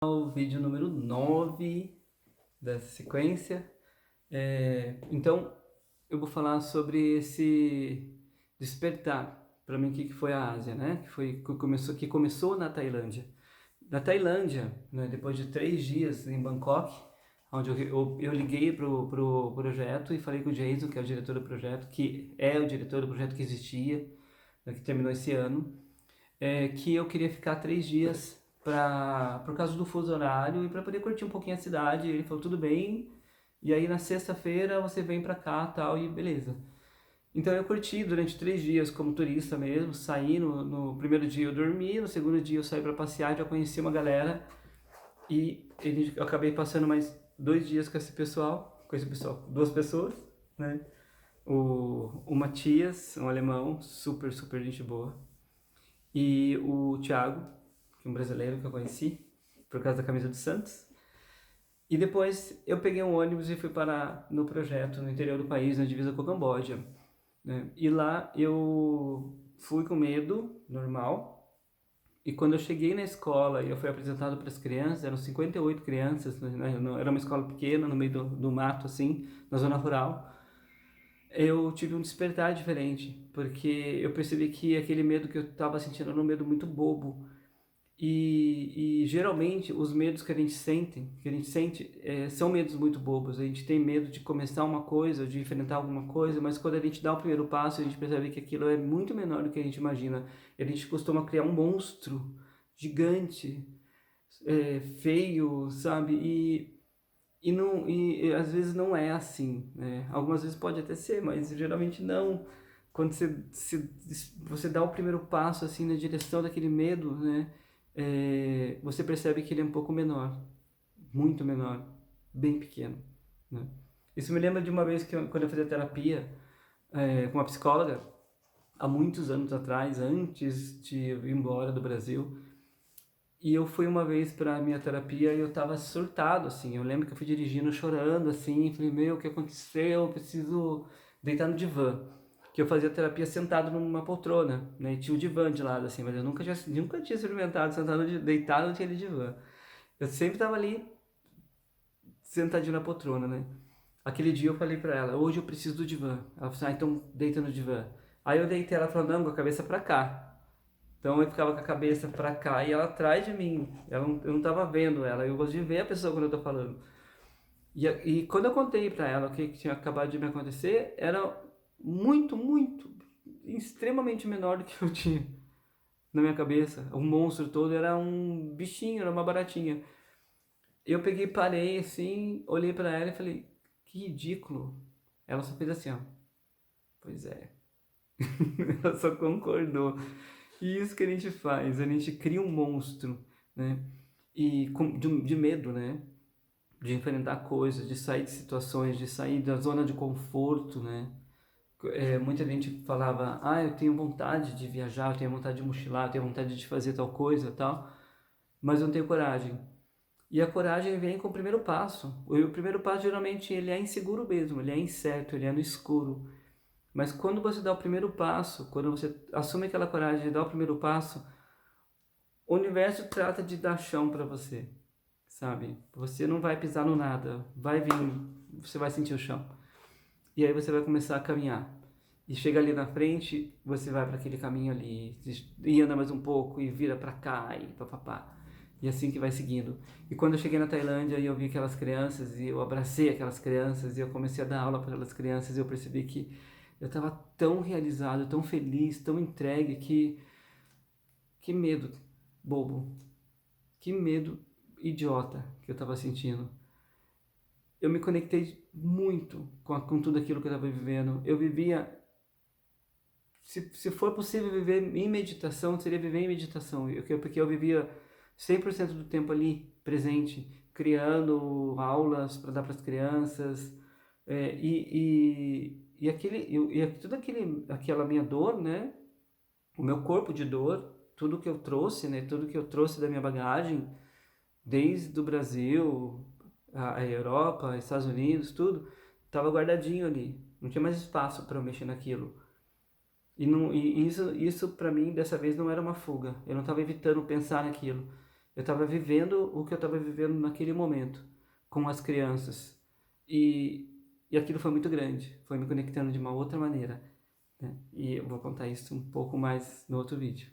O vídeo número 9 dessa sequência. Então, eu vou falar sobre esse despertar. Para mim, o que foi a Ásia, né? Que começou na Tailândia. Na Tailândia, né, depois de 3 dias em Bangkok, onde eu liguei pro projeto e falei com o Jason, que é o diretor do projeto, que é o diretor do projeto que existia, né, que terminou esse ano, que eu queria ficar 3 dias por causa do fuso horário e para poder curtir um pouquinho a cidade. Ele falou, tudo bem, e aí na sexta-feira você vem pra cá tal, e beleza. Então eu curti durante 3 dias como turista mesmo, saí no primeiro dia eu dormi, no segundo dia eu saí para passear, já conheci uma galera eu acabei passando mais 2 dias com esse pessoal, 2 pessoas, né? O Matias, um alemão, super, super gente boa, e o Thiago, que é um brasileiro que eu conheci por causa da camisa do Santos. E depois eu peguei um ônibus e fui parar no projeto no interior do país, na divisa com a Camboja, né? E lá eu fui com medo, normal. E quando eu cheguei na escola e eu fui apresentado para as crianças, eram 58 crianças, né? Era uma escola pequena, no meio do mato, assim, na zona rural. Eu tive um despertar diferente, porque eu percebi que aquele medo que eu estava sentindo era um medo muito bobo. E geralmente os medos que a gente sente são medos muito bobos. A gente tem medo de começar uma coisa, de enfrentar alguma coisa, mas quando a gente dá o primeiro passo, a gente percebe que aquilo é muito menor do que a gente imagina. E a gente costuma criar um monstro gigante, feio, sabe? E às vezes não é assim, né? Algumas vezes pode até ser, mas geralmente não. Quando você dá o primeiro passo assim na direção daquele medo, né? Você percebe que ele é um pouco menor, muito menor, bem pequeno, né? Isso me lembra de uma vez quando eu fazia terapia com uma psicóloga, há muitos anos atrás, antes de eu ir embora do Brasil. E eu fui uma vez pra minha terapia e eu tava surtado, assim. Eu lembro que eu fui dirigindo, chorando, assim. Falei, meu, o que aconteceu? Eu preciso deitar no divã. Que eu fazia terapia sentado numa poltrona, né? E tinha o divã de lado, assim. Mas eu nunca tinha experimentado sentado, deitado naquele divã. Eu sempre tava ali, sentadinho na poltrona, né? Aquele dia eu falei pra ela, hoje eu preciso do divã. Ela falou assim, então deita no divã. Aí eu deitei, ela falou, não, com a cabeça pra cá. Então eu ficava com a cabeça pra cá e ela atrás de mim. Eu não tava vendo ela. Eu gosto de ver a pessoa quando eu tô falando. E quando eu contei pra ela o que tinha acabado de me acontecer, era muito, muito, extremamente menor do que eu tinha na minha cabeça. O monstro todo era um bichinho, era uma baratinha. Eu peguei, parei assim, olhei pra ela e falei, que ridículo. Ela só fez assim, ó. Pois é. Ela só concordou. E isso que a gente faz, a gente cria um monstro, né? De medo, né? De enfrentar coisas, de sair de situações, de sair da zona de conforto, né? Muita gente falava, eu tenho vontade de viajar, eu tenho vontade de mochilar, eu tenho vontade de fazer tal coisa, tal, mas eu não tenho coragem. E a coragem vem com o primeiro passo. O primeiro passo geralmente ele é inseguro mesmo, ele é incerto, ele é no escuro. Mas quando você dá o primeiro passo, quando você assume aquela coragem de dar o primeiro passo, o universo trata de dar chão para você, sabe? Você não vai pisar no nada, vai vir, você vai sentir o chão. E aí você vai começar a caminhar. E chega ali na frente, você vai para aquele caminho ali, e anda mais um pouco, e vira para cá, e papapá. E assim que vai seguindo. E quando eu cheguei na Tailândia e eu vi aquelas crianças, e eu abracei aquelas crianças, e eu comecei a dar aula para aquelas crianças, e eu percebi que eu estava tão realizado, tão feliz, tão entregue, que medo bobo, que medo idiota que eu estava sentindo. Eu me conectei muito com tudo aquilo que eu estava vivendo. Eu vivia, se for possível viver em meditação, seria viver em meditação, porque eu vivia 100% do tempo ali, presente, criando aulas para dar para as crianças, aquela minha dor, né? O meu corpo de dor, tudo que eu trouxe, né? Tudo que eu trouxe da minha bagagem, desde o Brasil, a Europa, Estados Unidos, tudo, estava guardadinho ali. Não tinha mais espaço para eu mexer naquilo. E isso para mim, dessa vez, não era uma fuga. Eu não estava evitando pensar naquilo. Eu estava vivendo o que eu estava vivendo naquele momento, com as crianças. E aquilo foi muito grande, foi me conectando de uma outra maneira, né? E eu vou contar isso um pouco mais no outro vídeo.